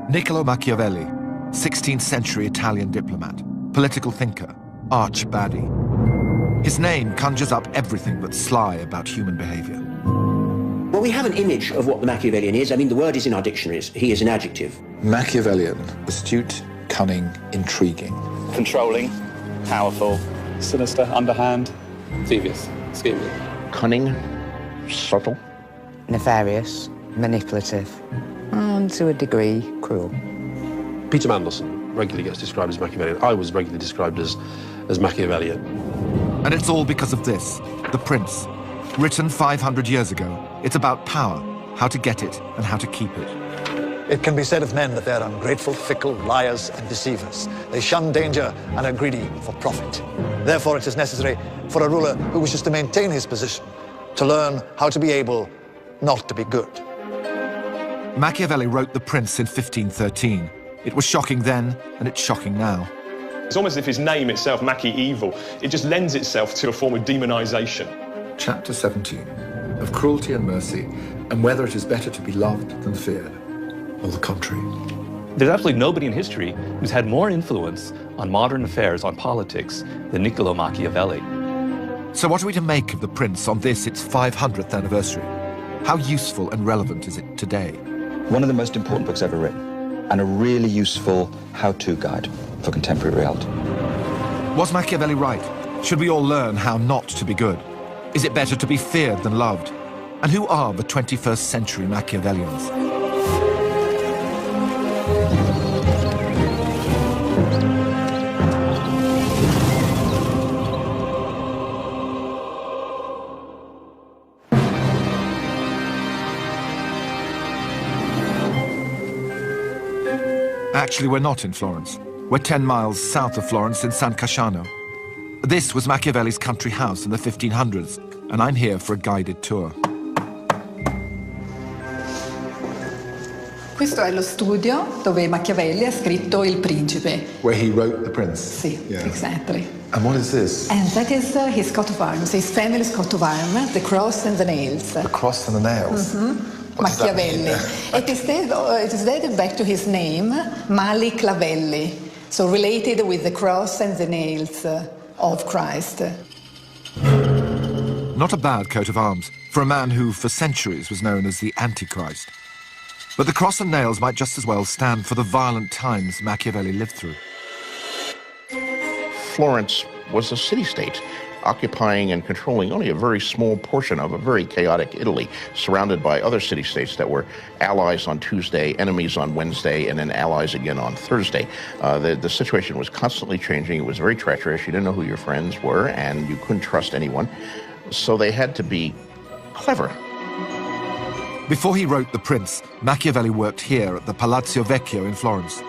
Niccolo Machiavelli, 16th century Italian diplomat, political thinker, arch baddie. His name conjures up everything that's sly about human behavior. Well, we have an image of what the Machiavellian is. I mean, the word is in our dictionaries. He is an adjective. Machiavellian, astute, cunning, intriguing. Controlling, powerful, sinister, underhand, devious, scheming. Cunning, subtle. Nefarious, manipulative, and to a degree, cruel. Peter Mandelson regularly gets described as Machiavellian. I was regularly described as Machiavellian. And it's all because of this, The Prince. Written 500 years ago, it's about power, how to get it and how to keep it. It can be said of men that they're ungrateful, fickle, liars and deceivers. They shun danger and are greedy for profit. Therefore, it is necessary for a ruler who wishes to maintain his position to learn how to be able not to be good. Machiavelli wrote The Prince in 1513. It was shocking then, and it's shocking now. It's almost as if his name itself, Macchi-evil, it just lends itself to a form of demonization. Chapter 17, of cruelty and mercy, and whether it is better to be loved than feared, or the contrary. There's absolutely nobody in history who's had more influence on modern affairs, on politics, than Niccolo Machiavelli. So what are we to make of The Prince on this, its 500th anniversary? How useful and relevant is it today? One of the most important books ever written, and a really useful how-to guide for contemporary reality. Was Machiavelli right? Should we all learn how not to be good? Is it better to be feared than loved? And who are the 21st century Machiavellians? Actually, we're not in Florence. We're 10 miles south of Florence in San Casciano. This was Machiavelli's country house in the 1500s, and I'm here for a guided tour. Questo è lo studio dove Machiavelli ha scritto Il Principe. Where he wrote The Prince? Sì, yeah. Exactly. And what is this? And that is his coat of arms, his family's coat of arms, the cross and the nails. The cross and the nails? Mm-hmm. Machiavelli. It is dated back to his name, Mali Clavelli, so related with the cross and the nails of Christ. Not a bad coat of arms for a man who, for centuries, was known as the Antichrist. But the cross and nails might just as well stand for the violent times Machiavelli lived through. Florence was a city-state, occupying and controlling only a very small portion of a very chaotic Italy, surrounded by other city-states that were allies on Tuesday, enemies on Wednesday, and then allies again on Thursday. The situation was constantly changing. It was very treacherous. You didn't know who your friends were, and you couldn't trust anyone. So they had to be clever. Before he wrote The Prince, Machiavelli worked here at the Palazzo Vecchio in Florence.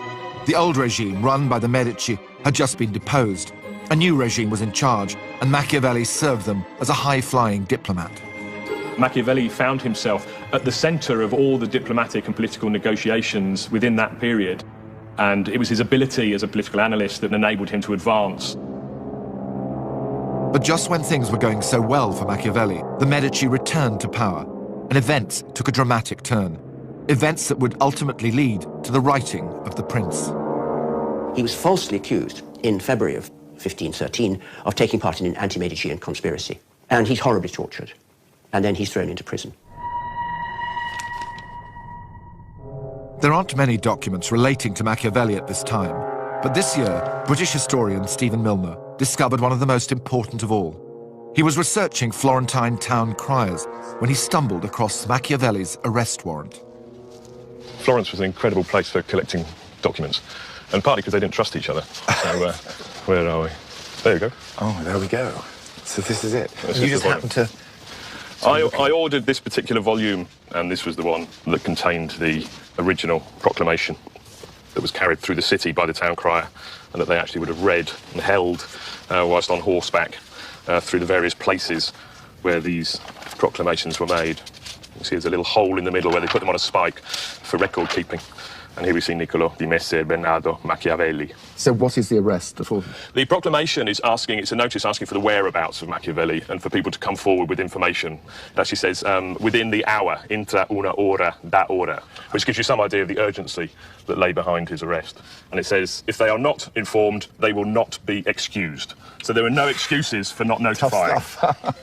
The old regime, run by the Medici, had just been deposed. A new regime was in charge, and Machiavelli served them as a high-flying diplomat. Machiavelli found himself at the center of all the diplomatic and political negotiations within that period, and it was his ability as a political analyst that enabled him to advance. But just when things were going so well for Machiavelli, the Medici returned to power, and events took a dramatic turn. Events that would ultimately lead to the writing of The Prince. He was falsely accused in February of 1513 of taking part in an anti-Medician conspiracy. And he's horribly tortured. And then he's thrown into prison. There aren't many documents relating to Machiavelli at this time, but this year, British historian Stephen Milner discovered one of the most important of all. He was researching Florentine town criers when he stumbled across Machiavelli's arrest warrant. Florence was an incredible place for collecting documents, and partly because they didn't trust each other. So, where are we? There you go. Oh, there we go. So this is it. You just happened to... I ordered this particular volume, and this was the one that contained the original proclamation that was carried through the city by the town crier, and that they actually would have read and held whilst on horseback through the various places where these proclamations were made. You see there's a little hole in the middle where they put them on a spike for record keeping. And here we see Niccolo di Messer Bernardo Machiavelli. So what is the arrest? The proclamation is asking, it's a notice asking for the whereabouts of Machiavelli and for people to come forward with information. It actually says, within the hour, intra una ora da ora, which gives you some idea of the urgency that lay behind his arrest. And it says, if they are not informed, they will not be excused. So there are no excuses for not notifying.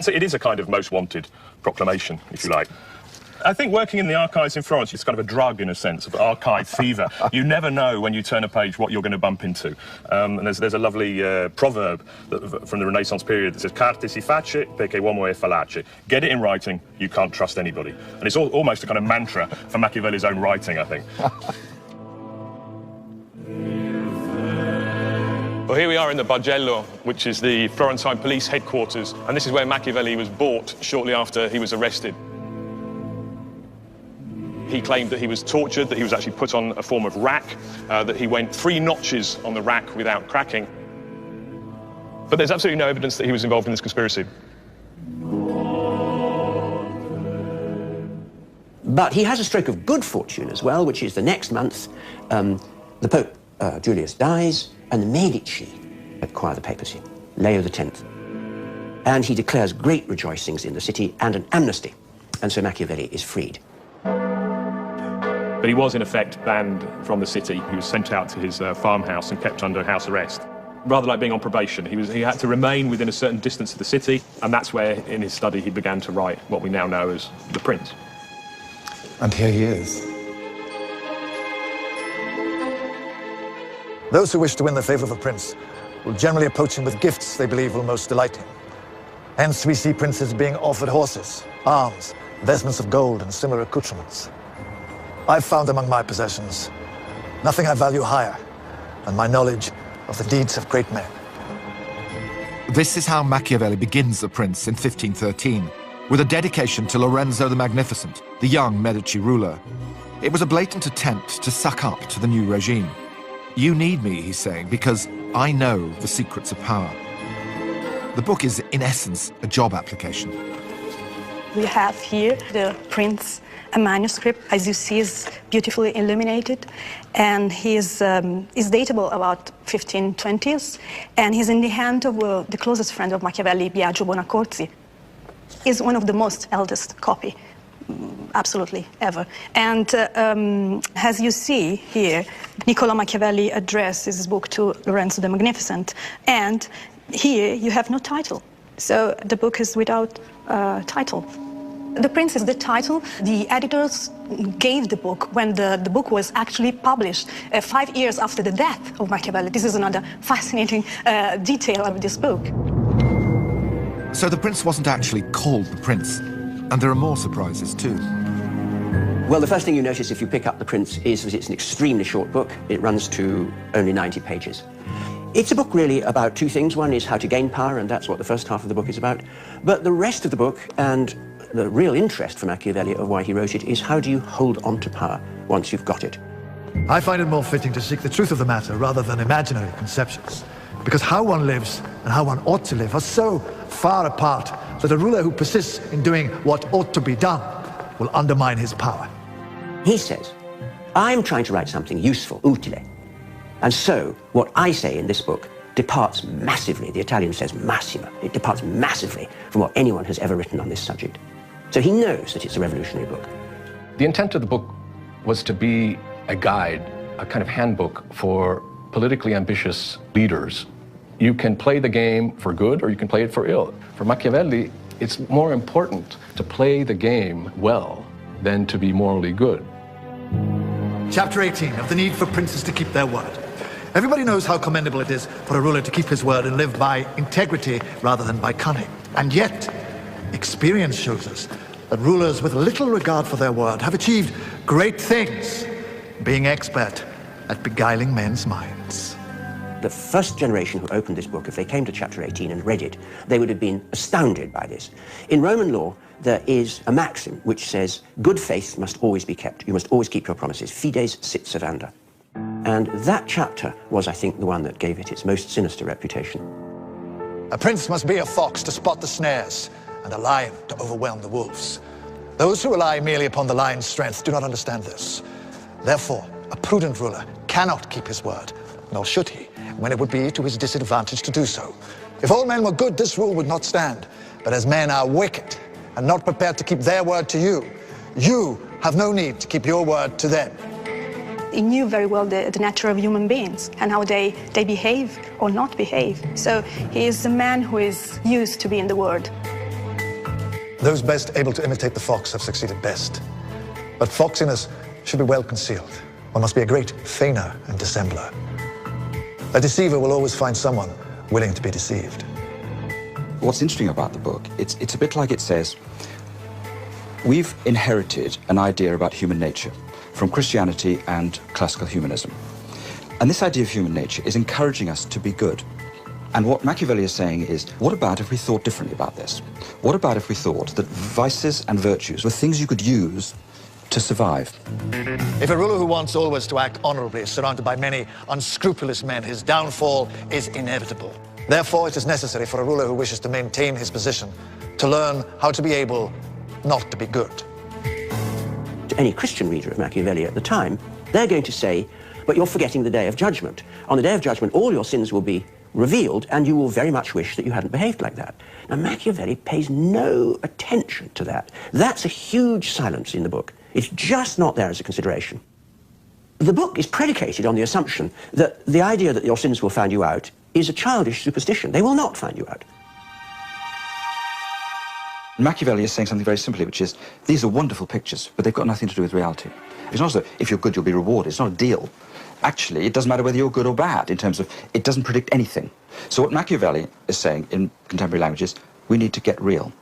So it is a kind of most wanted proclamation, if you like. I think working in the archives in Florence is kind of a drug, in a sense, of archive fever. You never know when you turn a page what you're going to bump into. And there's a lovely proverb from the Renaissance period that says, carte si face perché uomo è fallace. Get it in writing, you can't trust anybody. And it's almost a kind of mantra for Machiavelli's own writing, I think. Well, here we are in the Bargello, which is the Florentine police headquarters. And this is where Machiavelli was brought shortly after he was arrested. He claimed that he was tortured, that he was actually put on a form of rack, that he went 3 notches on the rack without cracking. But there's absolutely no evidence that he was involved in this conspiracy. But he has a stroke of good fortune as well, which is the next month, the Pope Julius dies, and the Medici acquire the papacy, Leo X. And he declares great rejoicings in the city and an amnesty. And so Machiavelli is freed. But he was, in effect, banned from the city. He was sent out to his farmhouse and kept under house arrest. Rather like being on probation, he had to remain within a certain distance of the city, and that's where, in his study, he began to write what we now know as The Prince. And here he is. Those who wish to win the favor of a prince will generally approach him with gifts they believe will most delight him. Hence we see princes being offered horses, arms, vestments of gold, and similar accoutrements. I've found among my possessions nothing I value higher than my knowledge of the deeds of great men. This is how Machiavelli begins The Prince in 1513, with a dedication to Lorenzo the Magnificent, the young Medici ruler. It was a blatant attempt to suck up to the new regime. You need me, he's saying, because I know the secrets of power. The book is, in essence, a job application. We have here The Prince, a manuscript, as you see, is beautifully illuminated, and he is datable about 1520s, and he's in the hand of the closest friend of Machiavelli, Biagio Buonaccorsi. He's one of the most eldest copy, absolutely, ever. And as you see here, Niccolo Machiavelli addresses his book to Lorenzo the Magnificent, and here you have no title. So the book is without title. The Prince is the title. The editors gave the book when the book was actually published 5 years after the death of Machiavelli. This is another fascinating detail of this book. So The Prince wasn't actually called The Prince, and there are more surprises too. Well, the first thing you notice if you pick up The Prince is that it's an extremely short book. It runs to only 90 pages. It's a book really about 2 things. One is how to gain power, and that's what the first half of the book is about. But the rest of the book, and the real interest for Machiavelli of why he wrote it, is how do you hold on to power once you've got it? I find it more fitting to seek the truth of the matter rather than imaginary conceptions, because how one lives and how one ought to live are so far apart that a ruler who persists in doing what ought to be done will undermine his power. He says, I'm trying to write something useful, utile. And so, what I say in this book departs massively, the Italian says massima, it departs massively from what anyone has ever written on this subject. So he knows that it's a revolutionary book. The intent of the book was to be a guide, a kind of handbook for politically ambitious leaders. You can play the game for good or you can play it for ill. For Machiavelli, it's more important to play the game well than to be morally good. Chapter 18 of the need for princes to keep their word. Everybody knows how commendable it is for a ruler to keep his word and live by integrity rather than by cunning. And yet, experience shows us that rulers with little regard for their word have achieved great things, being expert at beguiling men's minds. The first generation who opened this book, if they came to chapter 18 and read it, they would have been astounded by this. In Roman law, there is a maxim which says, good faith must always be kept. You must always keep your promises. Fides sit servanda. And that chapter was, I think, the one that gave it its most sinister reputation. A prince must be a fox to spot the snares, and a lion to overwhelm the wolves. Those who rely merely upon the lion's strength do not understand this. Therefore, A prudent ruler cannot keep his word, nor should he, when it would be to his disadvantage to do so. If all men were good, this rule would not stand. But as men are wicked and not prepared to keep their word to you, you have no need to keep your word to them. He knew very well the nature of human beings and how they behave or not behave. So he is a man who is used to be in the world. Those best able to imitate the fox have succeeded best. But foxiness should be well concealed. One must be a great feigner and dissembler. A deceiver will always find someone willing to be deceived. What's interesting about the book, it's a bit like it says, we've inherited an idea about human nature from Christianity and classical humanism. And this idea of human nature is encouraging us to be good. And what Machiavelli is saying is, what about if we thought differently about this? What about if we thought that vices and virtues were things you could use to survive? If a ruler who wants always to act honorably is surrounded by many unscrupulous men, his downfall is inevitable. Therefore, it is necessary for a ruler who wishes to maintain his position to learn how to be able not to be good. To any Christian reader of Machiavelli at the time, they're going to say, but you're forgetting the day of judgment. On the day of judgment, all your sins will be revealed, and you will very much wish that you hadn't behaved like that. Now, Machiavelli pays no attention to that. That's a huge silence in the book. It's just not there as a consideration. The book is predicated on the assumption that the idea that your sins will find you out is a childish superstition. They will not find you out. Machiavelli is saying something very simply, which is, these are wonderful pictures, but they've got nothing to do with reality. It's not so, if you're good, you'll be rewarded. It's not a deal. Actually, it doesn't matter whether you're good or bad, in terms of, it doesn't predict anything. So what Machiavelli is saying in contemporary language is, we need to get real.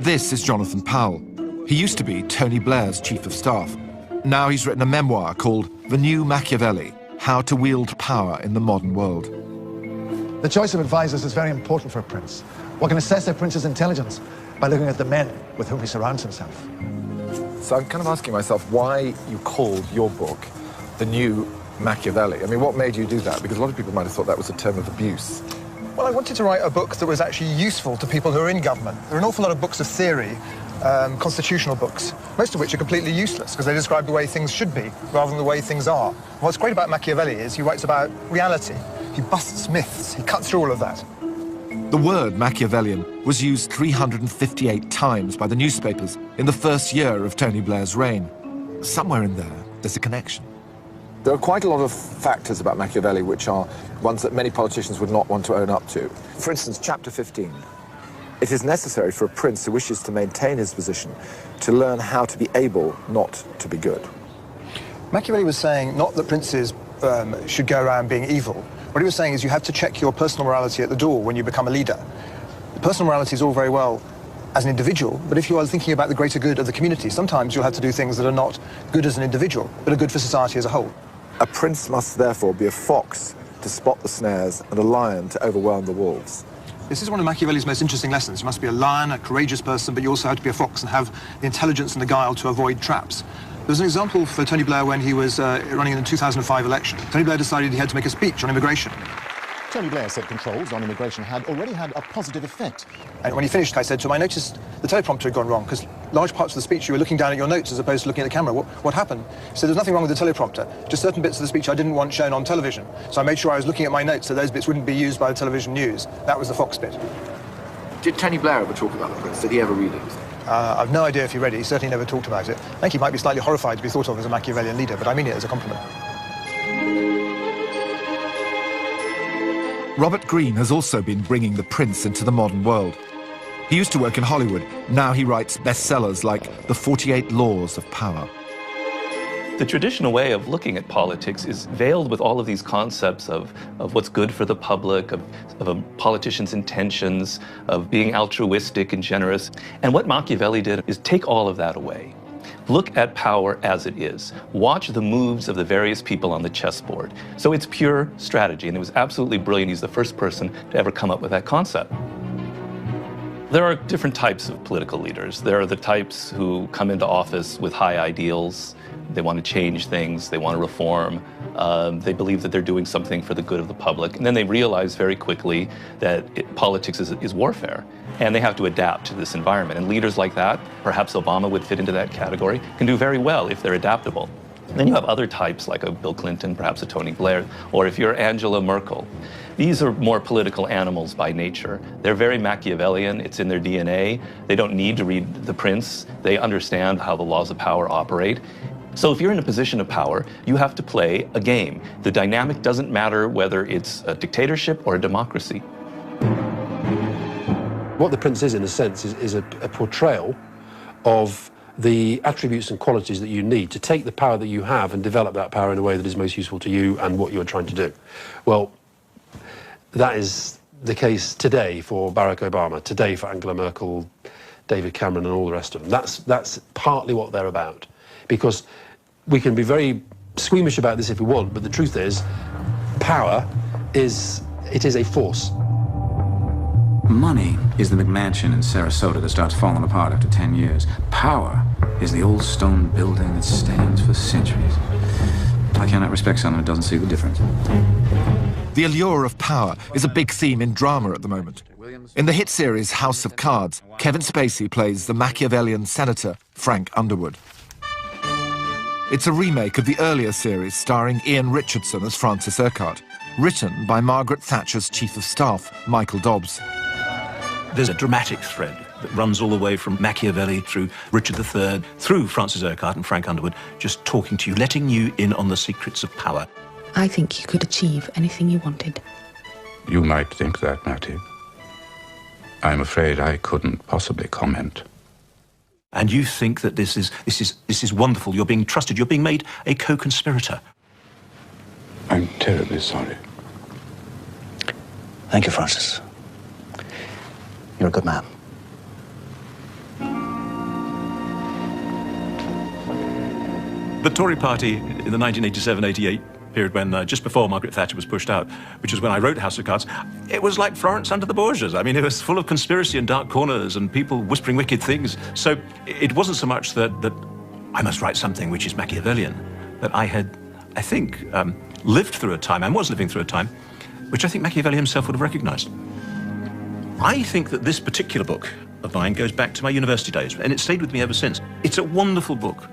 This is Jonathan Powell. He used to be Tony Blair's chief of staff. Now he's written a memoir called The New Machiavelli, How to Wield Power in the Modern World. The choice of advisors is very important for a prince. One can assess a prince's intelligence by looking at the men with whom he surrounds himself. So I'm kind of asking myself why you called your book The New Machiavelli. I mean, what made you do that? Because a lot of people might have thought that was a term of abuse. Well, I wanted to write a book that was actually useful to people who are in government. There are an awful lot of books of theory, constitutional books, most of which are completely useless because they describe the way things should be rather than the way things are. And what's great about Machiavelli is he writes about reality. He busts myths. He cuts through all of that. The word Machiavellian was used 358 times by the newspapers in the first year of Tony Blair's reign. Somewhere in there, there's a connection. There are quite a lot of factors about Machiavelli which are ones that many politicians would not want to own up to. For instance, chapter 15. It is necessary for a prince who wishes to maintain his position to learn how to be able not to be good. Machiavelli was saying not that princes should go around being evil. What he was saying is you have to check your personal morality at the door when you become a leader. The personal morality is all very well as an individual, but if you are thinking about the greater good of the community, sometimes you'll have to do things that are not good as an individual, but are good for society as a whole. A prince must therefore be a fox to spot the snares and a lion to overwhelm the wolves. This is one of Machiavelli's most interesting lessons. You must be a lion, a courageous person, but you also have to be a fox and have the intelligence and the guile to avoid traps. There's an example for Tony Blair when he was running in the 2005 election. Tony Blair decided he had to make a speech on immigration. Tony Blair said controls on immigration had already had a positive effect. And when he finished, I said to him, I noticed the teleprompter had gone wrong, because large parts of the speech you were looking down at your notes as opposed to looking at the camera. What happened? He said, there's nothing wrong with the teleprompter, just certain bits of the speech I didn't want shown on television. So I made sure I was looking at my notes so those bits wouldn't be used by the television news. That was the Fox bit. Did Tony Blair ever talk about the prince? Did he ever read it? I've no idea if he read it. He certainly never talked about it. I think he might be slightly horrified to be thought of as a Machiavellian leader, but I mean it as a compliment. Robert Greene has also been bringing the prince into the modern world. He used to work in Hollywood. Now he writes bestsellers like The 48 Laws of Power. The traditional way of looking at politics is veiled with all of these concepts of what's good for the public, of a politician's intentions, of being altruistic and generous. And what Machiavelli did is take all of that away. Look at power as it is. Watch the moves of the various people on the chessboard. So it's pure strategy, and it was absolutely brilliant. He's the first person to ever come up with that concept. There are different types of political leaders. There are the types who come into office with high ideals, They want to change things. They want to reform. They believe that they're doing something for the good of the public. And then they realize very quickly that politics is warfare. And they have to adapt to this environment. And leaders like that, perhaps Obama would fit into that category, can do very well if they're adaptable. Then you have other types like a Bill Clinton, perhaps a Tony Blair, or if you're Angela Merkel. These are more political animals by nature. They're very Machiavellian. It's in their DNA. They don't need to read The Prince. They understand how the laws of power operate. So if you're in a position of power, you have to play a game. The dynamic doesn't matter whether it's a dictatorship or a democracy. What The Prince is, in a sense, is a portrayal of the attributes and qualities that you need to take the power that you have and develop that power in a way that is most useful to you and what you're trying to do. Well, that is the case today for Barack Obama, today for Angela Merkel, David Cameron and all the rest of them. That's partly what they're about. Because we can be very squeamish about this if we want, but the truth is, power is a force. Money is the McMansion in Sarasota that starts falling apart after 10 years. Power is the old stone building that stands for centuries. I cannot respect someone who doesn't see the difference. The allure of power is a big theme in drama at the moment. In the hit series House of Cards, Kevin Spacey plays the Machiavellian senator Frank Underwood. It's a remake of the earlier series starring Ian Richardson as Francis Urquhart, written by Margaret Thatcher's Chief of Staff, Michael Dobbs. There's a dramatic thread that runs all the way from Machiavelli through Richard III, through Francis Urquhart and Frank Underwood, just talking to you, letting you in on the secrets of power. I think you could achieve anything you wanted. You might think that, Matty. I'm afraid I couldn't possibly comment. And you think that this is wonderful. You're being trusted. You're being made a co-conspirator. I'm terribly sorry. Thank you, Francis. You're a good man. The Tory party in the 1987-88 period when, just before Margaret Thatcher was pushed out, which is when I wrote House of Cards, it was like Florence under the Borgias. I mean, it was full of conspiracy and dark corners and people whispering wicked things. So it wasn't so much that I must write something which is Machiavellian, that I had, I think, lived through a time, and was living through a time, which I think Machiavelli himself would have recognized. I think that this particular book of mine goes back to my university days, and it's stayed with me ever since. It's a wonderful book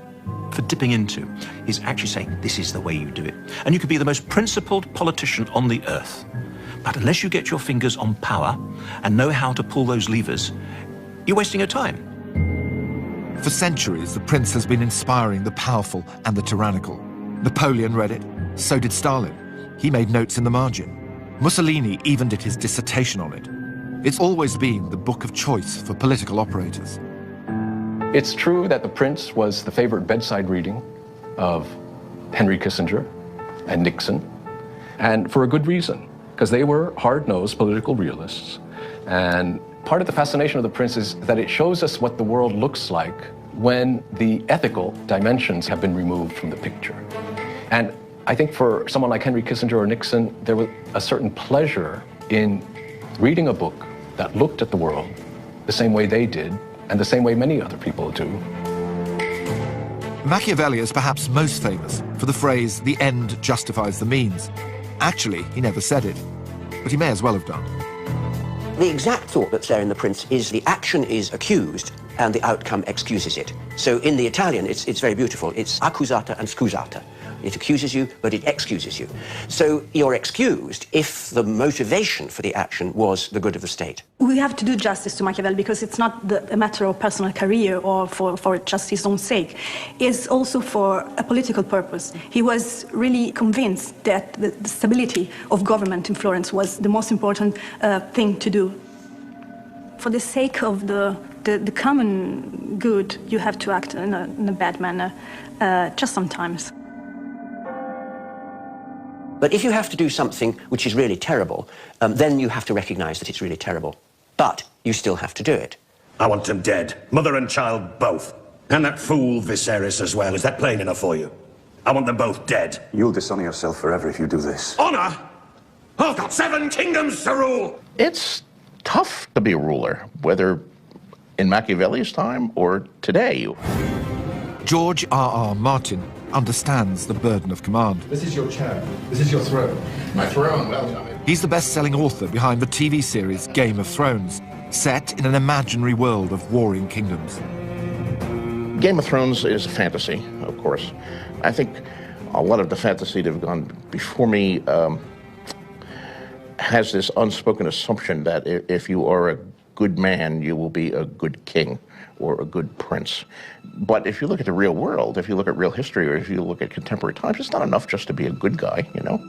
for dipping into. He's actually saying, this is the way you do it. And you could be the most principled politician on the earth, but unless you get your fingers on power and know how to pull those levers, you're wasting your time. For centuries, the Prince has been inspiring the powerful and the tyrannical. Napoleon read it, so did Stalin. He made notes in the margin. Mussolini even did his dissertation on it. It's always been the book of choice for political operators. It's true that The Prince was the favorite bedside reading of Henry Kissinger and Nixon, and for a good reason, because they were hard-nosed political realists. And part of the fascination of The Prince is that it shows us what the world looks like when the ethical dimensions have been removed from the picture. And I think for someone like Henry Kissinger or Nixon, there was a certain pleasure in reading a book that looked at the world the same way they did, and the same way many other people do. Machiavelli is perhaps most famous for the phrase, "the end justifies the means." Actually, he never said it, but he may as well have done. The exact thought that's there in The Prince is the action is accused and the outcome excuses it. So in the Italian, it's very beautiful. It's accusata and scusata. It accuses you, but it excuses you. So you're excused if the motivation for the action was the good of the state. We have to do justice to Machiavelli because it's not a matter of personal career or for just his own sake. It's also for a political purpose. He was really convinced that the stability of government in Florence was the most important thing to do. For the sake of the common good, you have to act in a bad manner, just sometimes. But if you have to do something which is really terrible, then you have to recognize that it's really terrible. But you still have to do it. I want them dead. Mother and child both. And that fool Viserys as well. Is that plain enough for you? I want them both dead. You'll dishonor yourself forever if you do this. Honor? I've got 7 kingdoms to rule! It's tough to be a ruler, whether in Machiavelli's time or today. George R.R. Martin understands the burden of command. This is your chair. This is your throne. My throne, well done. He's the best-selling author behind the TV series Game of Thrones, set in an imaginary world of warring kingdoms. Game of Thrones is a fantasy, of course. I think a lot of the fantasy that have gone before me has this unspoken assumption that if you are a good man, you will be a good king or a good prince. But if you look at the real world, if you look at real history, or if you look at contemporary times, it's not enough just to be a good guy, you know?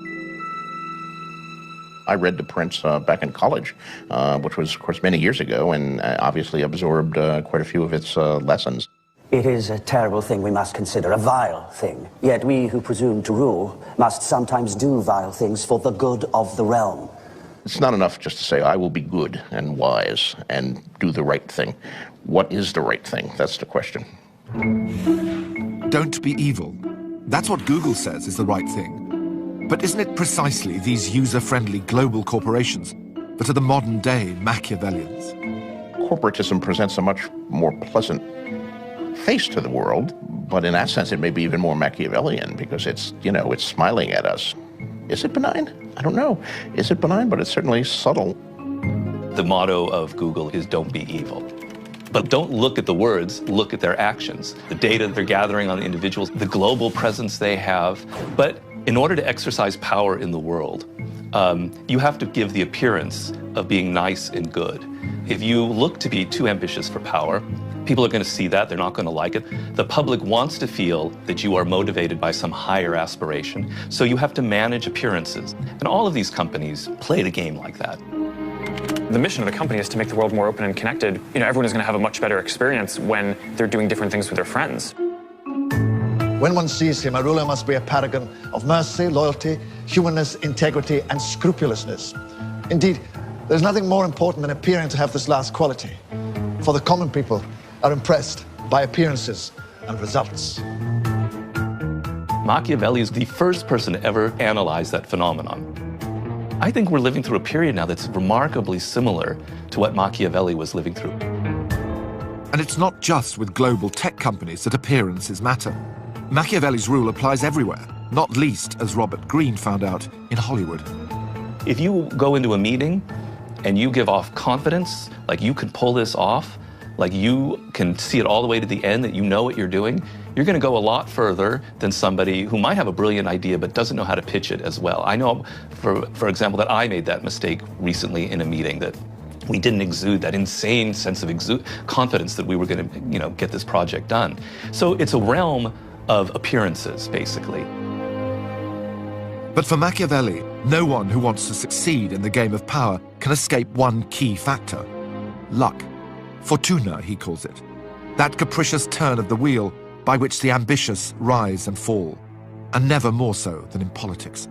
I read The Prince back in college, which was, of course, many years ago, and obviously absorbed quite a few of its lessons. It is a terrible thing we must consider, a vile thing. Yet we who presume to rule must sometimes do vile things for the good of the realm. It's not enough just to say, I will be good and wise and do the right thing. What is the right thing? That's the question. Don't be evil. That's what Google says is the right thing. But isn't it precisely these user-friendly global corporations that are the modern-day Machiavellians? Corporatism presents a much more pleasant face to the world, but in that sense it may be even more Machiavellian because it's, you know, it's smiling at us. Is it benign? I don't know. Is it benign? But it's certainly subtle. The motto of Google is don't be evil. But don't look at the words, look at their actions. The data they're gathering on individuals, the global presence they have. But in order to exercise power in the world, you have to give the appearance of being nice and good. If you look to be too ambitious for power, people are going to see that. They're not going to like it. The public wants to feel that you are motivated by some higher aspiration. So you have to manage appearances. And all of these companies play the game like that. The mission of the company is to make the world more open and connected. You know, everyone is going to have a much better experience when they're doing different things with their friends. When one sees him, a ruler must be a paragon of mercy, loyalty, humanness, integrity, and scrupulousness. Indeed, there's nothing more important than appearing to have this last quality. For the common people are impressed by appearances and results. Machiavelli is the first person to ever analyze that phenomenon. I think we're living through a period now that's remarkably similar to what Machiavelli was living through. And it's not just with global tech companies that appearances matter. Machiavelli's rule applies everywhere, not least, as Robert Greene found out, in Hollywood. If you go into a meeting and you give off confidence, like you can pull this off, like you can see it all the way to the end, that you know what you're doing, you're going to go a lot further than somebody who might have a brilliant idea but doesn't know how to pitch it as well. I know, for example, that I made that mistake recently in a meeting, that we didn't exude that insane sense of confidence that we were going to, you know, get this project done. So it's a realm of appearances, basically. But for Machiavelli, no one who wants to succeed in the game of power can escape one key factor: luck. Fortuna, he calls it. That capricious turn of the wheel by which the ambitious rise and fall, and never more so than in politics.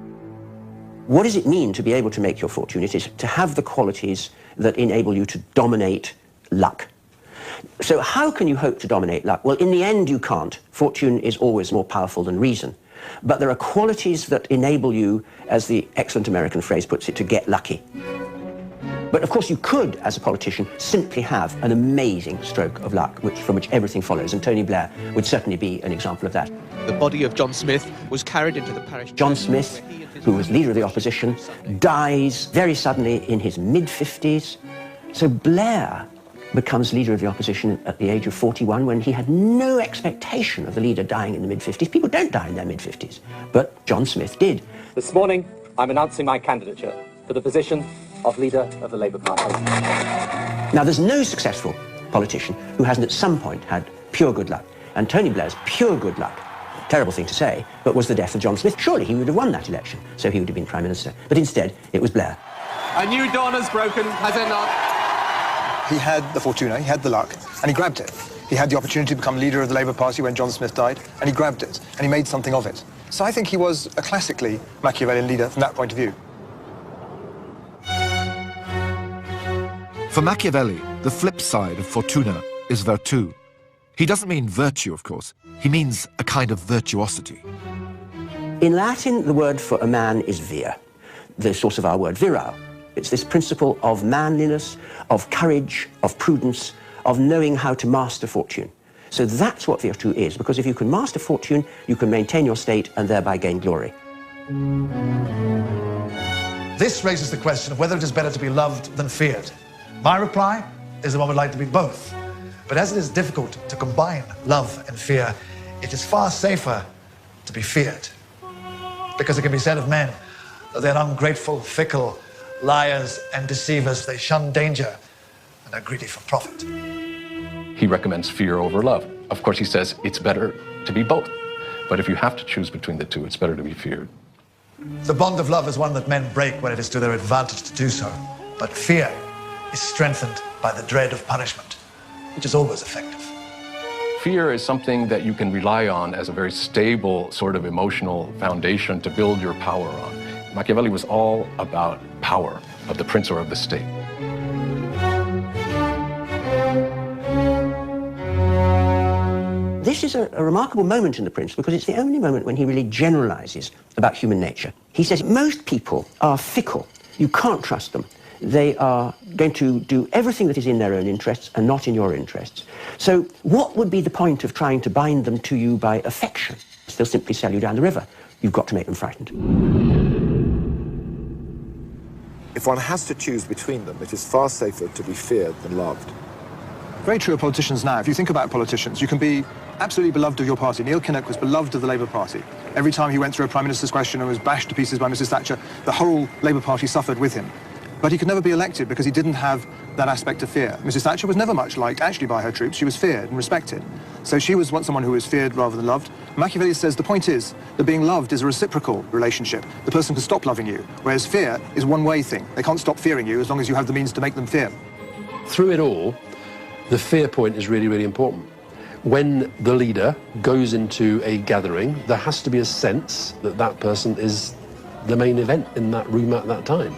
What does it mean to be able to make your fortune? It is to have the qualities that enable you to dominate luck. So how can you hope to dominate luck? Well, in the end, you can't. Fortune is always more powerful than reason. But there are qualities that enable you, as the excellent American phrase puts it, to get lucky. But of course you could, as a politician, simply have an amazing stroke of luck, from which everything follows, and Tony Blair would certainly be an example of that. The body of John Smith was carried into the parish. John Smith, who was leader of the opposition, dies very suddenly in his mid-50s. So Blair becomes leader of the opposition at the age of 41, when he had no expectation of the leader dying in the mid-50s. People don't die in their mid-50s, but John Smith did. This morning, I'm announcing my candidature for the position of leader of the Labour Party. Now, there's no successful politician who hasn't at some point had pure good luck. And Tony Blair's pure good luck, terrible thing to say, but was the death of John Smith. Surely he would have won that election, so he would have been Prime Minister. But instead, it was Blair. A new dawn has broken, has it not? He had the fortuna, he had the luck, and he grabbed it. He had the opportunity to become leader of the Labour Party when John Smith died, and he grabbed it, and he made something of it. So I think he was a classically Machiavellian leader from that point of view. For Machiavelli, the flip side of fortuna is virtu. He doesn't mean virtue, of course. He means a kind of virtuosity. In Latin, the word for a man is vir, the source of our word virile. It's this principle of manliness, of courage, of prudence, of knowing how to master fortune. So that's what virtue is, because if you can master fortune, you can maintain your state and thereby gain glory. This raises the question of whether it is better to be loved than feared. My reply is that one would like to be both. But as it is difficult to combine love and fear, it is far safer to be feared. Because it can be said of men that they're ungrateful, fickle, liars and deceivers. They shun danger and are greedy for profit. He recommends fear over love. Of course, he says it's better to be both. But if you have to choose between the two, it's better to be feared. The bond of love is one that men break when it is to their advantage to do so. But fear is strengthened by the dread of punishment, which is always effective. Fear is something that you can rely on as a very stable sort of emotional foundation to build your power on. Machiavelli was all about power of the prince or of the state. This is a remarkable moment in The Prince because it's the only moment when he really generalizes about human nature. He says most people are fickle. You can't trust them. They are going to do everything that is in their own interests and not in your interests. So what would be the point of trying to bind them to you by affection? They'll simply sell you down the river. You've got to make them frightened. If one has to choose between them, it is far safer to be feared than loved. Very true of politicians now. If you think about politicians, you can be absolutely beloved of your party. Neil Kinnock was beloved of the Labour Party. Every time he went through a Prime Minister's question and was bashed to pieces by Mrs Thatcher, the whole Labour Party suffered with him. But he could never be elected because he didn't have that aspect of fear. Mrs Thatcher was never much liked, actually, by her troops. She was feared and respected. So she was someone who was feared rather than loved. Machiavelli says the point is that being loved is a reciprocal relationship. The person can stop loving you, whereas fear is a one-way thing. They can't stop fearing you as long as you have the means to make them fear. Through it all, the fear point is really, really important. When the leader goes into a gathering, there has to be a sense that that person is the main event in that room at that time.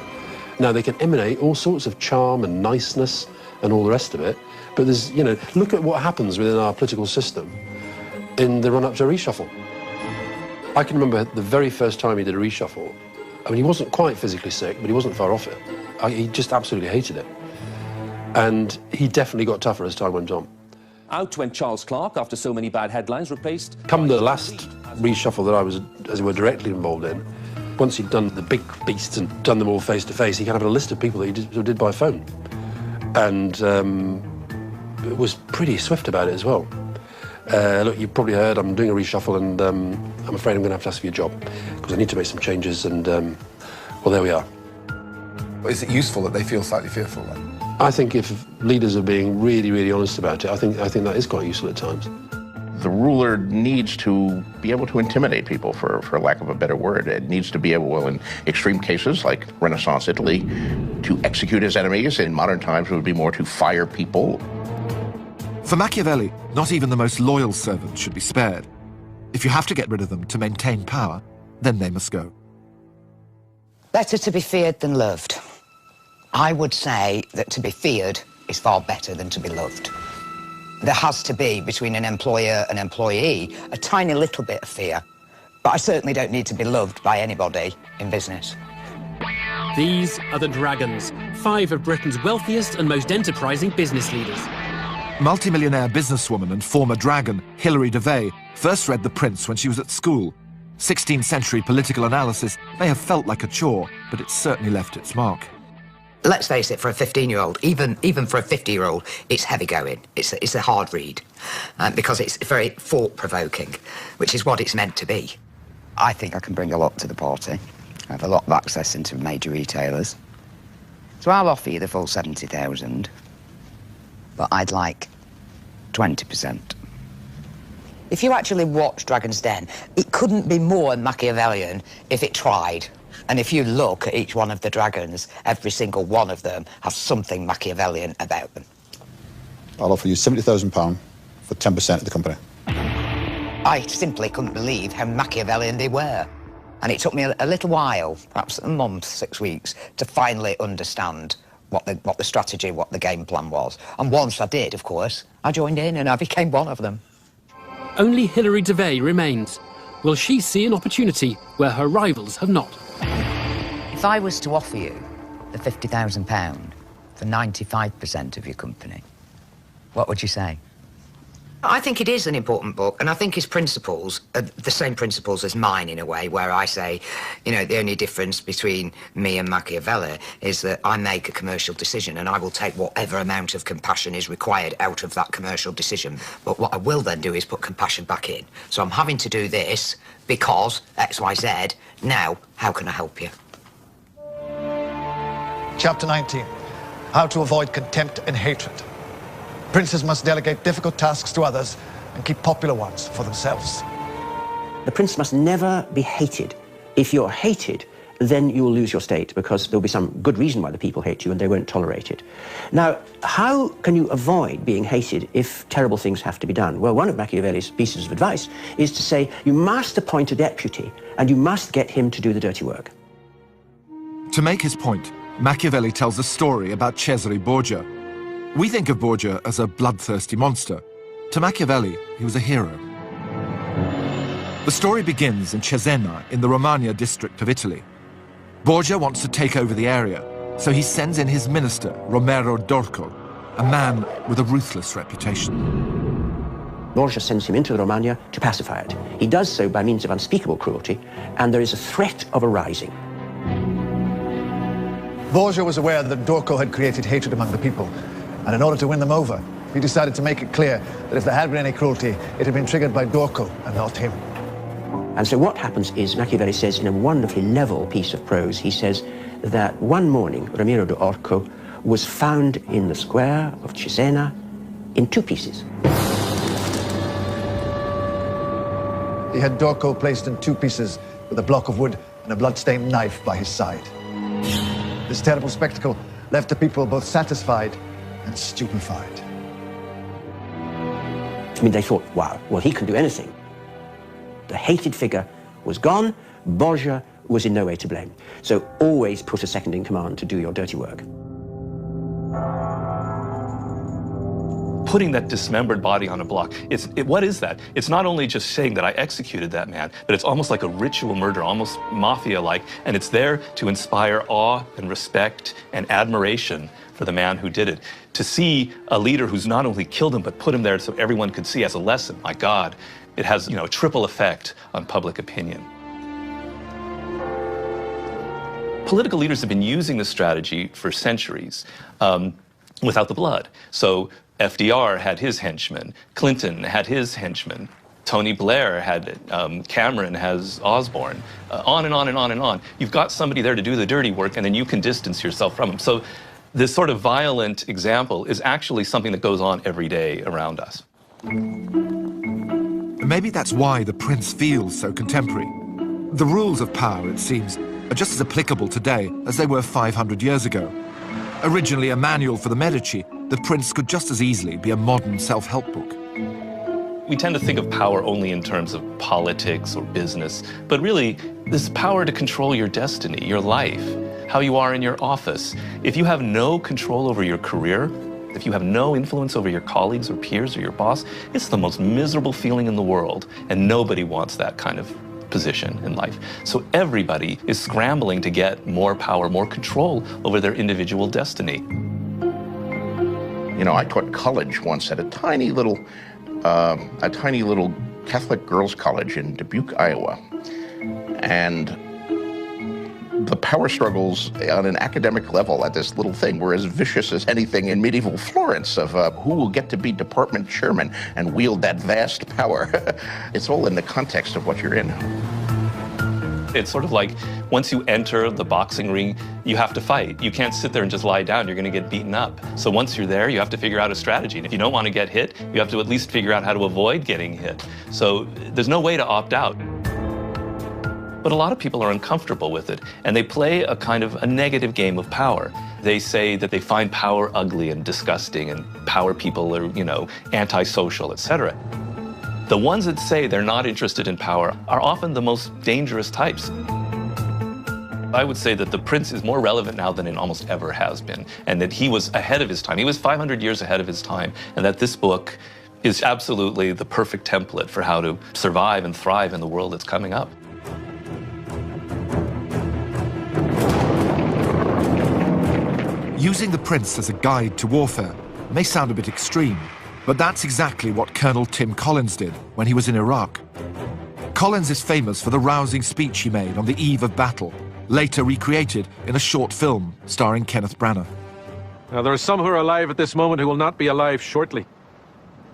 Now, they can emanate all sorts of charm and niceness and all the rest of it, but there's, you know, look at what happens within our political system in the run-up to a reshuffle. I can remember the very first time he did a reshuffle. I mean, he wasn't quite physically sick, but he wasn't far off it. He just absolutely hated it. And he definitely got tougher as time went on. Out went Charles Clarke after so many bad headlines, replaced... Come the last reshuffle that I was, as it were, directly involved in, once he'd done the big beasts and done them all face-to-face, he kind of had a list of people that he did by phone. And was pretty swift about it as well. Look, you've probably heard I'm doing a reshuffle and I'm afraid I'm going to have to ask for your job because I need to make some changes and, well, there we are. Is it useful that they feel slightly fearful then? I think if leaders are being really, really honest about it, I think that is quite useful at times. The ruler needs to be able to intimidate people, for lack of a better word. It needs to be able, well, in extreme cases, like Renaissance Italy, to execute his enemies. In modern times, it would be more to fire people. For Machiavelli, not even the most loyal servants should be spared. If you have to get rid of them to maintain power, then they must go. Better to be feared than loved. I would say that to be feared is far better than to be loved. There has to be, between an employer and employee, a tiny little bit of fear. But I certainly don't need to be loved by anybody in business. These are the Dragons, 5 of Britain's wealthiest and most enterprising business leaders. Multimillionaire businesswoman and former dragon Hilary de Vey first read The Prince when she was at school. 16th century political analysis may have felt like a chore, but it certainly left its mark. Let's face it, for a 15-year-old, even for a 50-year-old, it's heavy going. It's a hard read because it's very thought-provoking, which is what it's meant to be. I think I can bring a lot to the party. I have a lot of access into major retailers. So I'll offer you the full 70,000, but I'd like 20%. If you actually watch Dragon's Den, it couldn't be more Machiavellian if it tried. And if you look at each one of the dragons, every single one of them has something Machiavellian about them. I'll offer you £70,000 for 10% of the company. I simply couldn't believe how Machiavellian they were. And it took me a little while, perhaps a month, 6 weeks, to finally understand what the strategy, what the game plan was. And once I did, of course, I joined in and I became one of them. Only Hilary de Vey remains. Will she see an opportunity where her rivals have not? If I was to offer you the £50,000 for 95% of your company, what would you say? I think it is an important book, and I think his principles are the same principles as mine in a way, where I say, you know, the only difference between me and Machiavelli is that I make a commercial decision and I will take whatever amount of compassion is required out of that commercial decision. But what I will then do is put compassion back in. So I'm having to do this because X, Y, Z. Now, how can I help you? Chapter 19, how to avoid contempt and hatred. Princes must delegate difficult tasks to others and keep popular ones for themselves. The prince must never be hated. If you're hated, then you will lose your state, because there'll be some good reason why the people hate you and they won't tolerate it. Now, how can you avoid being hated if terrible things have to be done? Well, one of Machiavelli's pieces of advice is to say you must appoint a deputy and you must get him to do the dirty work. To make his point, Machiavelli tells a story about Cesare Borgia. We think of Borgia as a bloodthirsty monster. To Machiavelli, he was a hero. The story begins in Cesena, in the Romagna district of Italy. Borgia wants to take over the area, so he sends in his minister, Romero d'Orco, a man with a ruthless reputation. Borgia sends him into the Romagna to pacify it. He does so by means of unspeakable cruelty, and there is a threat of a rising. Borgia was aware that d'Orco had created hatred among the people, and in order to win them over, he decided to make it clear that if there had been any cruelty, it had been triggered by d'Orco and not him. And so what happens is, Machiavelli says in a wonderfully level piece of prose, he says that one morning, Romero d'Orco was found in the square of Cesena in two pieces. He had d'Orco placed in two pieces with a block of wood and a blood-stained knife by his side. This terrible spectacle left the people both satisfied and stupefied. I mean, they thought, wow, well, he can do anything. The hated figure was gone. Borgia was in no way to blame. So always put a second in command to do your dirty work. Putting that dismembered body on a block, what is that? It's not only just saying that I executed that man, but it's almost like a ritual murder, almost mafia-like, and it's there to inspire awe and respect and admiration for the man who did it. To see a leader who's not only killed him, but put him there so everyone could see as a lesson, my God, it has, a triple effect on public opinion. Political leaders have been using this strategy for centuries without the blood. So FDR had his henchmen, Clinton had his henchmen, Tony Blair had Cameron has Osborne, on and on and on and on. You've got somebody there to do the dirty work, and then you can distance yourself from them. So this sort of violent example is actually something that goes on every day around us. Maybe that's why the prince feels so contemporary. The rules of power, it seems, are just as applicable today as they were 500 years ago. Originally a manual for the Medici, the prince could just as easily be a modern self-help book. We tend to think of power only in terms of politics or business, but really, this power to control your destiny, your life, how you are in your office. If you have no control over your career, if you have no influence over your colleagues or peers or your boss, it's the most miserable feeling in the world, and nobody wants that kind of position in life. So everybody is scrambling to get more power, more control over their individual destiny. You know, I taught college once at a tiny little Catholic girls' college in Dubuque, Iowa. And the power struggles on an academic level at this little thing were as vicious as anything in medieval Florence of who will get to be department chairman and wield that vast power. It's all in the context of what you're in. It's sort of like once you enter the boxing ring, you have to fight. You can't sit there and just lie down. You're going to get beaten up. So once you're there, you have to figure out a strategy. And if you don't want to get hit, you have to at least figure out how to avoid getting hit. So there's no way to opt out. But a lot of people are uncomfortable with it, and they play a kind of a negative game of power. They say that they find power ugly and disgusting, and power people are, antisocial, etc. The ones that say they're not interested in power are often the most dangerous types. I would say that the prince is more relevant now than it almost ever has been, and that he was ahead of his time. He was 500 years ahead of his time, and that this book is absolutely the perfect template for how to survive and thrive in the world that's coming up. Using the prince as a guide to warfare may sound a bit extreme, But that's exactly what Colonel Tim Collins did when he was in Iraq. Collins is famous for the rousing speech he made on the eve of battle, later recreated in a short film starring Kenneth Branagh. Now, there are some who are alive at this moment who will not be alive shortly.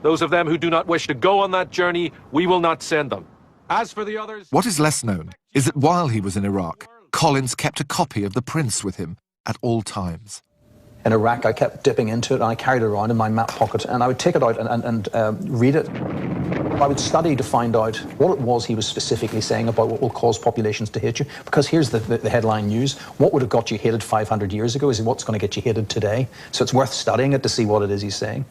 Those of them who do not wish to go on that journey, we will not send them. As for the others... What is less known is that while he was in Iraq, Collins kept a copy of The Prince with him at all times. In Iraq, I kept dipping into it, and I carried it around in my map pocket, and I would take it out and read it. I would study to find out what it was he was specifically saying about what will cause populations to hate you. Because here's the headline news. What would have got you hated 500 years ago is what's going to get you hated today. So it's worth studying it to see what it is he's saying.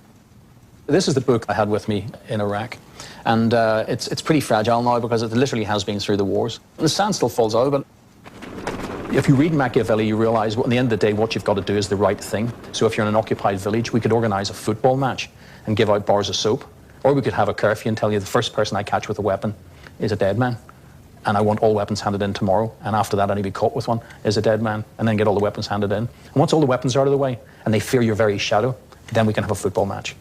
This is the book I had with me in Iraq. And it's pretty fragile now because it literally has been through the wars. The sand still falls out of it. If you read Machiavelli, you realise at the end of the day, what you've got to do is the right thing. So if you're in an occupied village, we could organise a football match and give out bars of soap. Or we could have a curfew and tell you the first person I catch with a weapon is a dead man. And I want all weapons handed in tomorrow. And after that, anybody caught with one is a dead man. And then get all the weapons handed in. And once all the weapons are out of the way, and they fear your very shadow, then we can have a football match.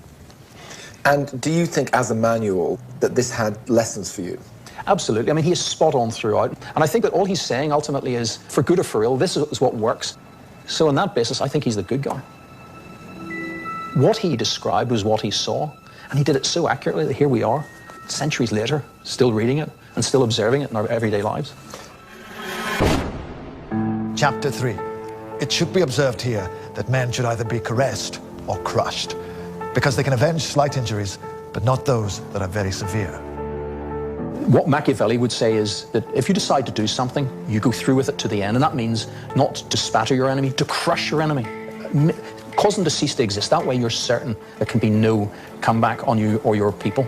And do you think, as a manual, that this had lessons for you? Absolutely. I mean, he is spot on throughout. And I think that all he's saying ultimately is, for good or for ill, this is what works. So on that basis, I think he's the good guy. What he described was what he saw. And he did it so accurately that here we are, centuries later, still reading it and still observing it in our everyday lives. Chapter 3. It should be observed here that men should either be caressed or crushed, because they can avenge slight injuries, but not those that are very severe. What Machiavelli would say is that if you decide to do something, you go through with it to the end, and that means not to spatter your enemy, to crush your enemy. Cause them to cease to exist. That way you're certain there can be no comeback on you or your people.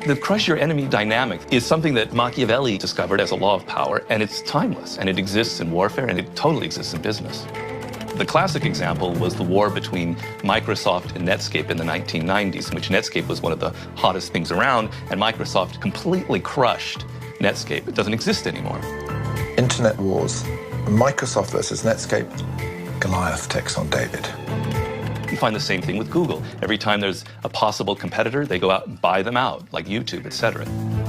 The crush your enemy dynamic is something that Machiavelli discovered as a law of power, and it's timeless, and it exists in warfare, and it totally exists in business. The classic example was the war between Microsoft and Netscape in the 1990s, in which Netscape was one of the hottest things around, and Microsoft completely crushed Netscape. It doesn't exist anymore. Internet wars, Microsoft versus Netscape. Goliath takes on David. You find the same thing with Google. Every time there's a possible competitor, they go out and buy them out, like YouTube, etc.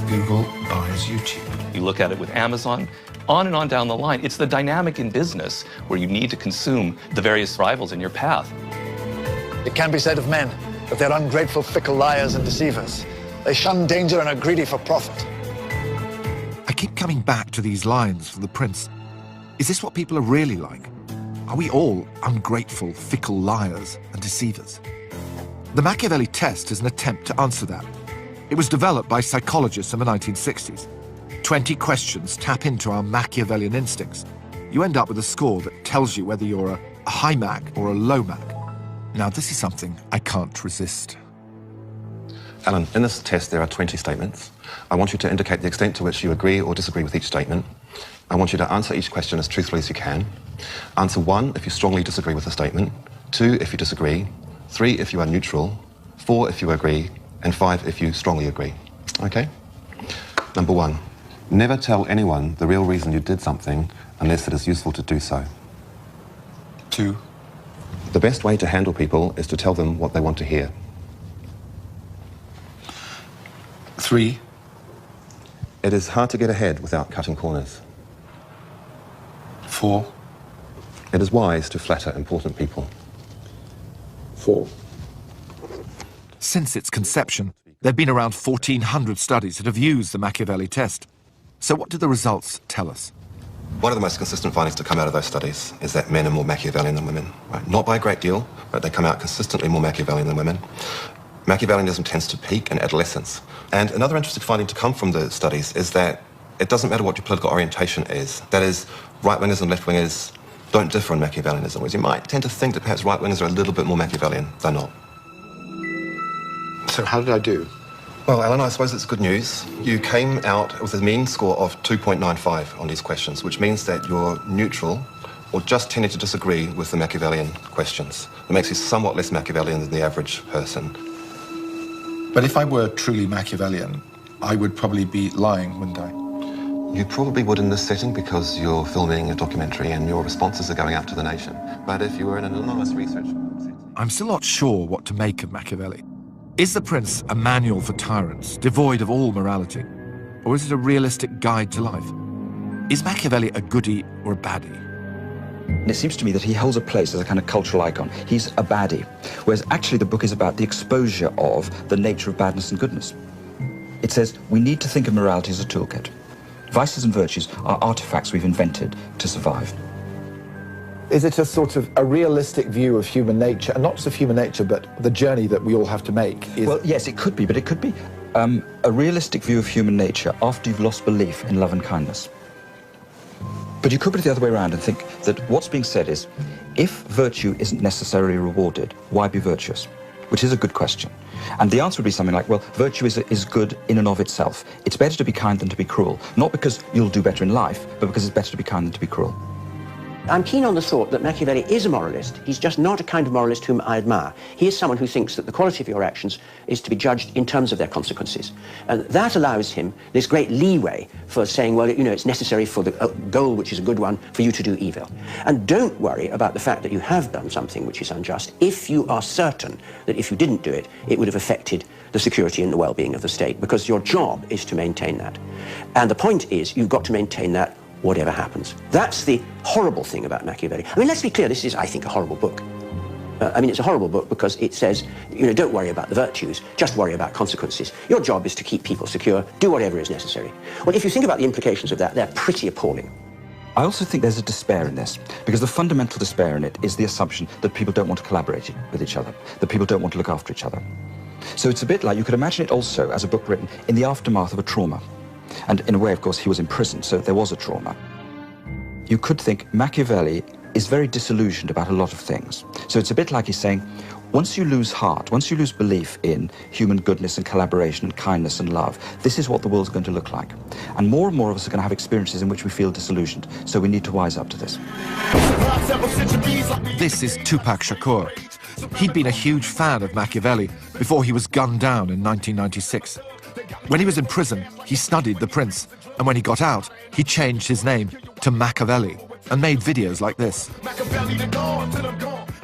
Google buys YouTube. You look at it with Amazon, on and on down the line. It's the dynamic in business where you need to consume the various rivals in your path. It can be said of men that they're ungrateful, fickle liars and deceivers. They shun danger and are greedy for profit. I keep coming back to these lines from The Prince. Is this what people are really like? Are we all ungrateful, fickle liars and deceivers? The Machiavelli test is an attempt to answer that. It was developed by psychologists in the 1960s. 20 questions tap into our Machiavellian instincts. You end up with a score that tells you whether you're a high Mac or a low Mac. Now, this is something I can't resist. Alan, in this test there are 20 statements. I want you to indicate the extent to which you agree or disagree with each statement. I want you to answer each question as truthfully as you can. Answer 1 if you strongly disagree with the statement, 2 if you disagree, 3 if you are neutral, 4 if you agree, and 5 if you strongly agree. Okay? Number 1, never tell anyone the real reason you did something unless it is useful to do so. 2, the best way to handle people is to tell them what they want to hear. 3, it is hard to get ahead without cutting corners. 4, it is wise to flatter important people. 4. Since its conception, there have been around 1,400 studies that have used the Machiavelli test. So what do the results tell us? One of the most consistent findings to come out of those studies is that men are more Machiavellian than women. Right? Not by a great deal, but they come out consistently more Machiavellian than women. Machiavellianism tends to peak in adolescence. And another interesting finding to come from the studies is that it doesn't matter what your political orientation is. That is, right-wingers and left-wingers don't differ in Machiavellianism, whereas you might tend to think that perhaps right-wingers are a little bit more Machiavellian. They're not. So how did I do? Well, Alan, I suppose it's good news. You came out with a mean score of 2.95 on these questions, which means that you're neutral or just tending to disagree with the Machiavellian questions. It makes you somewhat less Machiavellian than the average person. But if I were truly Machiavellian, I would probably be lying, wouldn't I? You probably would in this setting because you're filming a documentary and your responses are going out to the nation. But if you were in an anonymous research setting... I'm still not sure what to make of Machiavelli. Is The Prince a manual for tyrants, devoid of all morality? Or is it a realistic guide to life? Is Machiavelli a goodie or a baddie? It seems to me that he holds a place as a kind of cultural icon. He's a baddie, whereas actually the book is about the exposure of the nature of badness and goodness. It says we need to think of morality as a toolkit. Vices and virtues are artifacts we've invented to survive. Is it a sort of a realistic view of human nature, and not just of human nature, but the journey that we all have to make? Well, yes, it could be, but it could be a realistic view of human nature after you've lost belief in love and kindness. But you could put it the other way around and think that what's being said is, if virtue isn't necessarily rewarded, why be virtuous? Which is a good question. And the answer would be something like, well, virtue is good in and of itself. It's better to be kind than to be cruel. Not because you'll do better in life, but because it's better to be kind than to be cruel. I'm keen on the thought that Machiavelli is a moralist. He's just not a kind of moralist whom I admire. He is someone who thinks that the quality of your actions is to be judged in terms of their consequences. And that allows him this great leeway for saying, well, you know, it's necessary for the goal, which is a good one, for you to do evil. And don't worry about the fact that you have done something which is unjust if you are certain that if you didn't do it, it would have affected the security and the well-being of the state, because your job is to maintain that. And the point is, you've got to maintain that whatever happens. That's the horrible thing about Machiavelli. I mean, let's be clear, this is, I think, a horrible book. I mean, it's a horrible book because it says, you know, don't worry about the virtues, just worry about consequences. Your job is to keep people secure, do whatever is necessary. Well, if you think about the implications of that, they're pretty appalling. I also think there's a despair in this, because the fundamental despair in it is the assumption that people don't want to collaborate with each other, that people don't want to look after each other. So it's a bit like, you could imagine it also as a book written in the aftermath of a trauma. And in a way, of course, he was in prison, so there was a trauma. You could think Machiavelli is very disillusioned about a lot of things. So it's a bit like he's saying, once you lose heart, once you lose belief in human goodness and collaboration and kindness and love, this is what the world's going to look like. And more of us are going to have experiences in which we feel disillusioned. So we need to wise up to this. This is Tupac Shakur. He'd been a huge fan of Machiavelli before he was gunned down in 1996. When he was in prison, he studied The Prince, and when he got out, he changed his name to Machiavelli and made videos like this.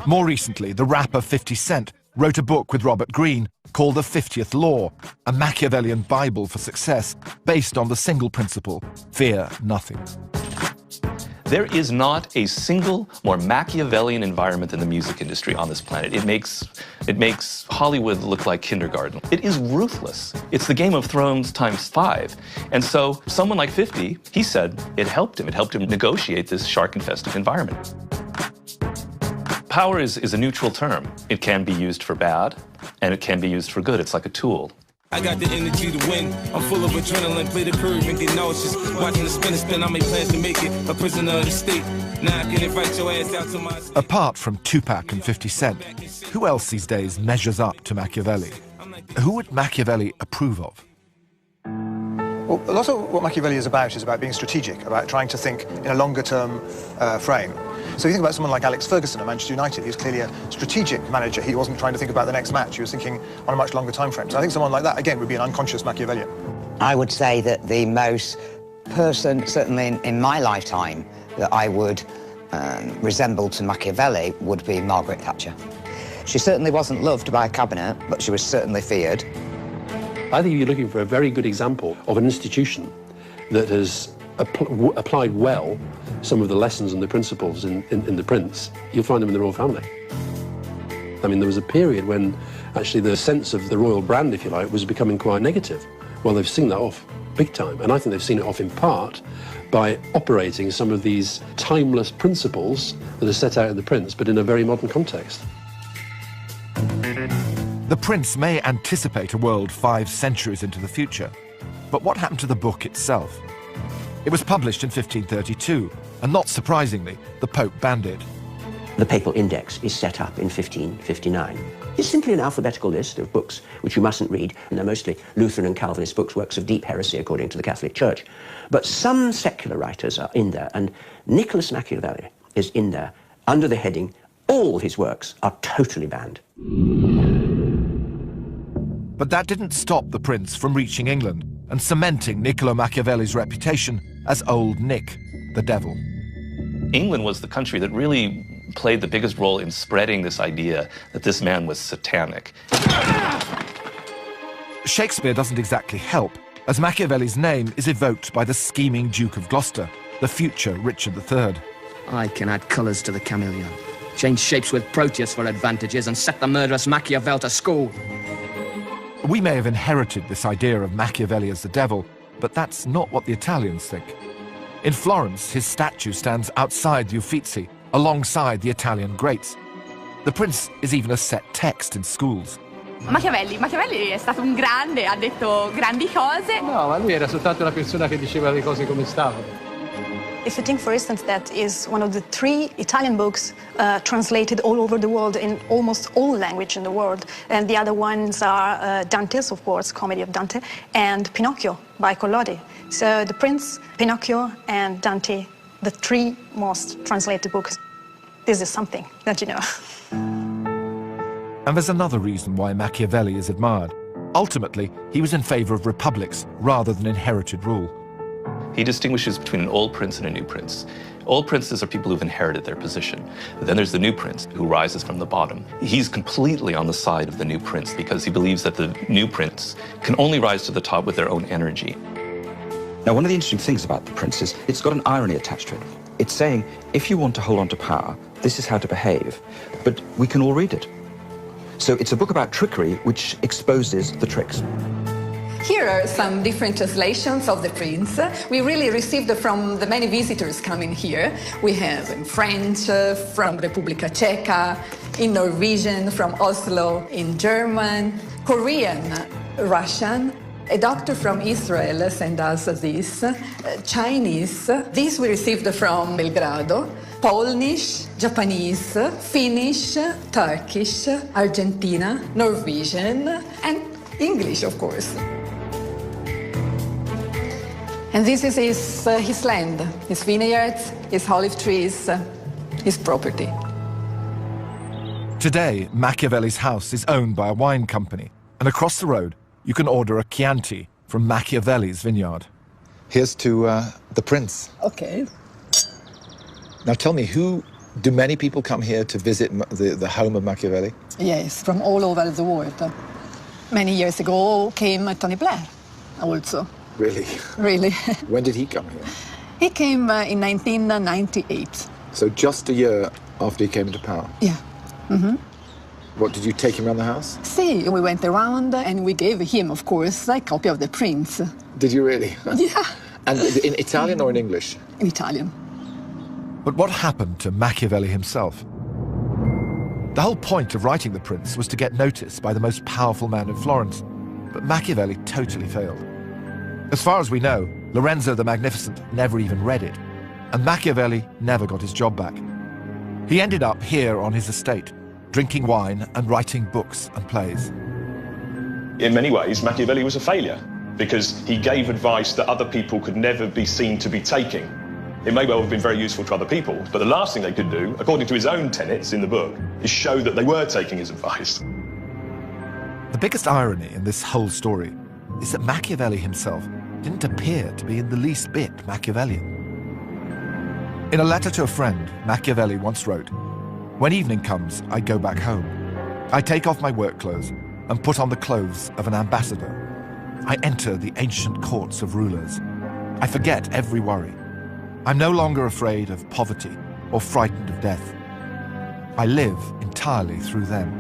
More recently, the rapper 50 Cent wrote a book with Robert Greene called The 50th Law, a Machiavellian Bible for success based on the single principle, fear nothing. There is not a single more Machiavellian environment than the music industry on this planet. It makes Hollywood look like kindergarten. It is ruthless. It's the Game of Thrones ×5. And so someone like 50, he said it helped him. It helped him negotiate this shark-infested environment. Power is a neutral term. It can be used for bad, and it can be used for good. It's like a tool. I got the energy to win. I'm full of adrenaline, play the curve and get nauseous. Watching the spin, I make plans to make it a prisoner of the state. Now I can invite your ass out to my... Apart from Tupac and 50 Cent, who else these days measures up to Machiavelli? Who would Machiavelli approve of? Well, a lot of what Machiavelli is about being strategic, about trying to think in a longer-term frame. So you think about someone like Alex Ferguson at Manchester United. He was clearly a strategic manager. He wasn't trying to think about the next match. He was thinking on a much longer time frame. So I think someone like that, again, would be an unconscious Machiavellian. I would say that the most person, certainly in my lifetime, that I would resemble to Machiavelli would be Margaret Thatcher. She certainly wasn't loved by a cabinet, but she was certainly feared. I think if you're looking for a very good example of an institution that has applied well some of the lessons and the principles in The Prince, you'll find them in the royal family. I mean, there was a period when actually the sense of the royal brand, if you like, was becoming quite negative. Well, they've seen that off big time, and I think they've seen it off in part by operating some of these timeless principles that are set out in The Prince, but in a very modern context. The Prince may anticipate a world 5 centuries into the future, but what happened to the book itself? It was published in 1532, and not surprisingly, the Pope banned it. The papal index is set up in 1559. It's simply an alphabetical list of books which you mustn't read, and they're mostly Lutheran and Calvinist books, works of deep heresy according to the Catholic Church. But some secular writers are in there, and Nicholas Machiavelli is in there under the heading, all his works are totally banned. But that didn't stop the Prince from reaching England and cementing Niccolo Machiavelli's reputation as Old Nick, the devil. England was the country that really played the biggest role in spreading this idea that this man was satanic. Shakespeare doesn't exactly help, as Machiavelli's name is evoked by the scheming Duke of Gloucester, the future Richard III. I can add colours to the chameleon, change shapes with Proteus for advantages, and set the murderous Machiavel to school. We may have inherited this idea of Machiavelli as the devil, but that's not what the Italians think. In Florence, his statue stands outside the Uffizi, alongside the Italian greats. The prince is even a set text in schools. Machiavelli è stato un grande, ha detto grandi cose. No, ma lui era soltanto una persona che diceva le cose come stavano. If you think, for instance, that is one of the 3 Italian books translated all over the world in almost all language in the world, and the other ones are Dante's, of course, Comedy of Dante, and Pinocchio by Collodi. So The Prince, Pinocchio, and Dante, the 3 most translated books. This is something that you know. And there's another reason why Machiavelli is admired. Ultimately, he was in favor of republics rather than inherited rule. He distinguishes between an old prince and a new prince. Old princes are people who've inherited their position. But then there's the new prince who rises from the bottom. He's completely on the side of the new prince because he believes that the new prince can only rise to the top with their own energy. Now, one of the interesting things about The Prince is it's got an irony attached to it. It's saying, if you want to hold on to power, this is how to behave. But we can all read it. So it's a book about trickery which exposes the tricks. Here are some different translations of The Prince. We really received from the many visitors coming here. We have in French, from Repubblica Ceca, in Norwegian, from Oslo, in German, Korean, Russian. A doctor from Israel sent us this, Chinese. This we received from Belgrado. Polish, Japanese, Finnish, Turkish, Argentina, Norwegian, and English, of course. And this is his land, his vineyards, his olive trees, his property. Today, Machiavelli's house is owned by a wine company, and across the road, you can order a Chianti from Machiavelli's vineyard. Here's to the Prince. Okay. Now tell me, do many people come here to visit the home of Machiavelli? Yes, from all over the world. Many years ago came Tony Blair also. Really? Really. When did he come here? He came in 1998. So just a year after he came into power? Yeah. Mm-hmm. What, did you take him around the house? See, we went around and we gave him, of course, a copy of The Prince. Did you really? Yeah. And in Italian or in English? In Italian. But what happened to Machiavelli himself? The whole point of writing The Prince was to get noticed by the most powerful man in Florence, but Machiavelli totally failed. As far as we know, Lorenzo the Magnificent never even read it, and Machiavelli never got his job back. He ended up here on his estate, drinking wine and writing books and plays. In many ways, Machiavelli was a failure because he gave advice that other people could never be seen to be taking. It may well have been very useful to other people, but the last thing they could do, according to his own tenets in the book, is show that they were taking his advice. The biggest irony in this whole story is that Machiavelli himself didn't appear to be in the least bit Machiavellian. In a letter to a friend, Machiavelli once wrote, "When evening comes, I go back home. I take off my work clothes and put on the clothes of an ambassador. I enter the ancient courts of rulers. I forget every worry. I'm no longer afraid of poverty or frightened of death. I live entirely through them."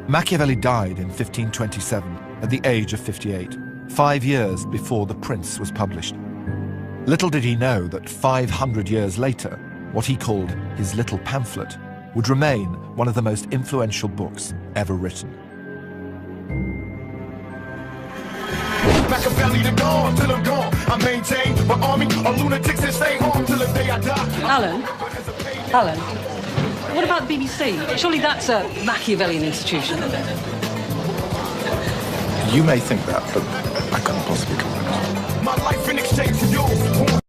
Machiavelli died in 1527 at the age of 58, 5 years before The Prince was published. Little did he know that 500 years later, what he called his little pamphlet would remain one of the most influential books ever written. Machiavelli to gone till I'm gone. I maintain my army of lunatics and stay home till the day I die. Alan, what about the BBC? Surely that's a Machiavellian institution. You may think that, but I couldn't possibly